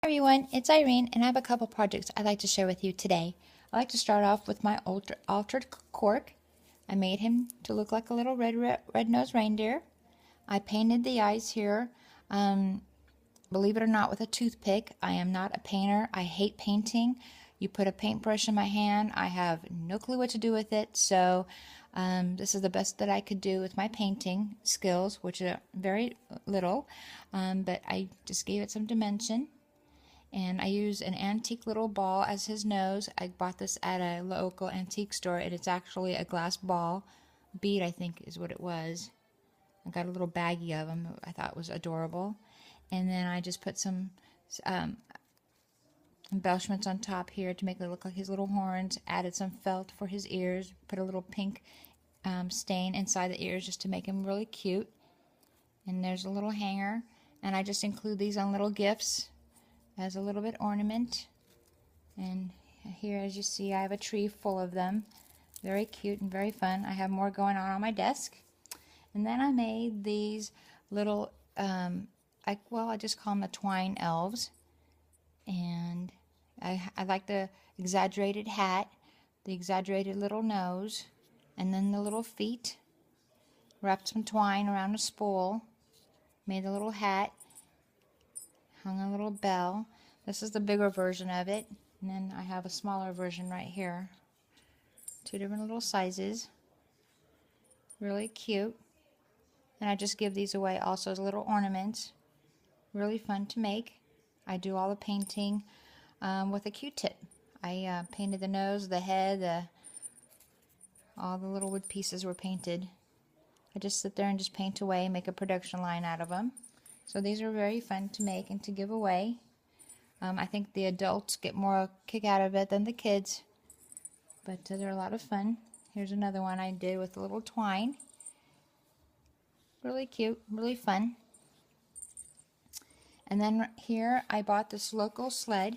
Everyone, it's Irene, and I have a couple projects I'd like to share with you today. I'd like to start off with my altered cork. I made him to look like a little red-nosed reindeer. I painted the eyes here, believe it or not, with a toothpick. I am not a painter. I hate painting. You put a paintbrush in my hand, I have no clue what to do with it, so this is the best that I could do with my painting skills, which are very little, but I just gave it some dimension. And I used an antique little ball as his nose. I bought this at a local antique store, and it's actually a glass ball. Bead, I think, is what it was. I got a little baggie of them. I thought it was adorable. And then I just put some embellishments on top here to make it look like his little horns. Added some felt for his ears. Put a little pink stain inside the ears just to make him really cute. And there's a little hanger. And I just include these on little gifts as a little bit ornament. And here, as you see, I have a tree full of them. Very cute and very fun. I have more going on my desk. And then I made these little, I just call them the twine elves. And I like the exaggerated hat, the exaggerated little nose, and then the little feet. Wrapped some twine around a spool, made a little hat, hung a little bell. This is the bigger version of it, and then I have a smaller version right here. Two different little sizes. Really cute. And I just give these away also as little ornaments. Really fun to make. I do all the painting with a Q-tip. I painted the nose, the head, all the little wood pieces were painted. I just sit there and just paint away, make a production line out of them. So these are very fun to make and to give away. I think the adults get more kick out of it than the kids, but they're a lot of fun. Here's another one I did with a little twine. Really cute, really fun. And then here I bought this local sled.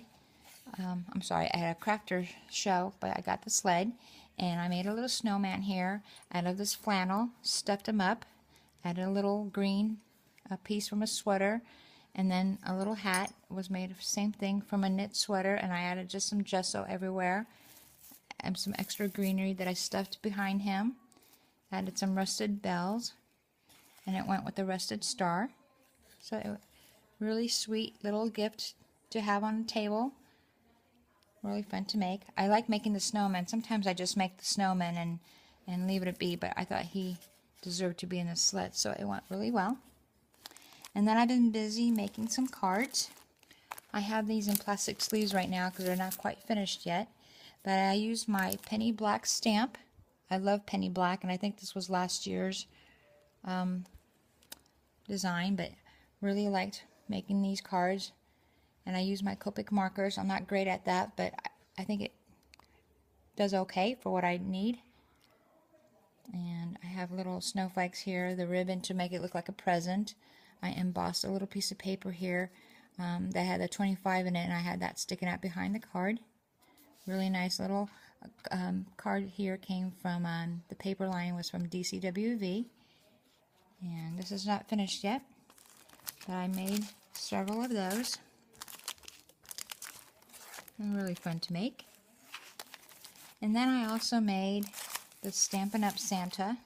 I'm sorry, I had a crafter show, but I got the sled, and I made a little snowman here out of this flannel, stuffed him up, added a little green piece from a sweater, and then a little hat was made of the same thing from a knit sweater, and I added just some gesso everywhere and some extra greenery that I stuffed behind him. Added some rusted bells, and it went with the rusted star. So it really sweet little gift to have on the table. Really fun to make. I like making the snowman. Sometimes I just make the snowman and leave it at be, but I thought he deserved to be in the sled, so it went really well. And then I've been busy making some cards. I have these in plastic sleeves right now because they're not quite finished yet. But I used my penny black stamp. I love penny black, and I think this was last year's design, but really liked making these cards. And I use my Copic markers. I'm not great at that, but I think it does okay for what I need. And I have little snowflakes here, the ribbon to make it look like a present. I embossed a little piece of paper here that had a 25 in it, and I had that sticking out behind the card. Really nice little card here came from, the paper line was from DCWV. And this is not finished yet, but I made several of those. They're really fun to make. And then I also made the Stampin' Up! Santa.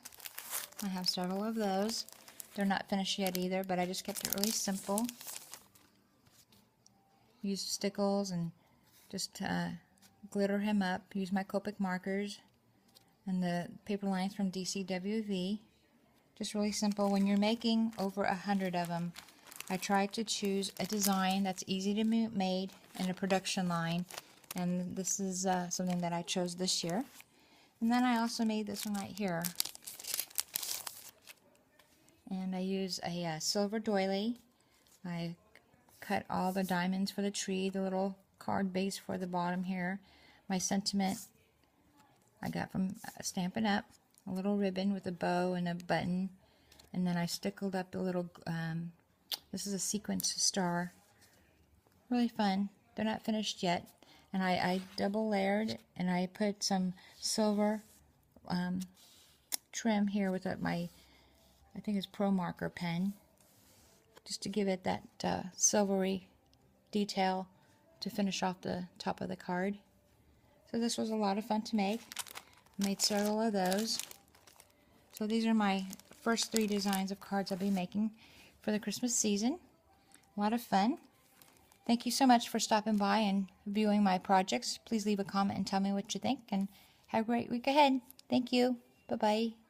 I have several of those. They're not finished yet either, but I just kept it really simple. Used stickles and just glitter him up. Used my Copic markers and the paper lines from DCWV. Just really simple. When you're making over 100 of them, I try to choose a design that's easy to make in a production line, and this is something that I chose this year. And then I also made this one right here. And I use a silver doily. I cut all the diamonds for the tree, the little card base for the bottom here. My sentiment I got from Stampin' Up! A little ribbon with a bow and a button. And then I stickled up the little, this is a sequence star. Really fun. They're not finished yet. And I double layered, and I put some silver trim here with my, I think it's Pro Marker pen, just to give it that silvery detail to finish off the top of the card. So this was a lot of fun to make. I made several of those. So these are my first 3 designs of cards I'll be making for the Christmas season. A lot of fun. Thank you so much for stopping by and viewing my projects. Please leave a comment and tell me what you think, and have a great week ahead. Thank you. Bye-bye.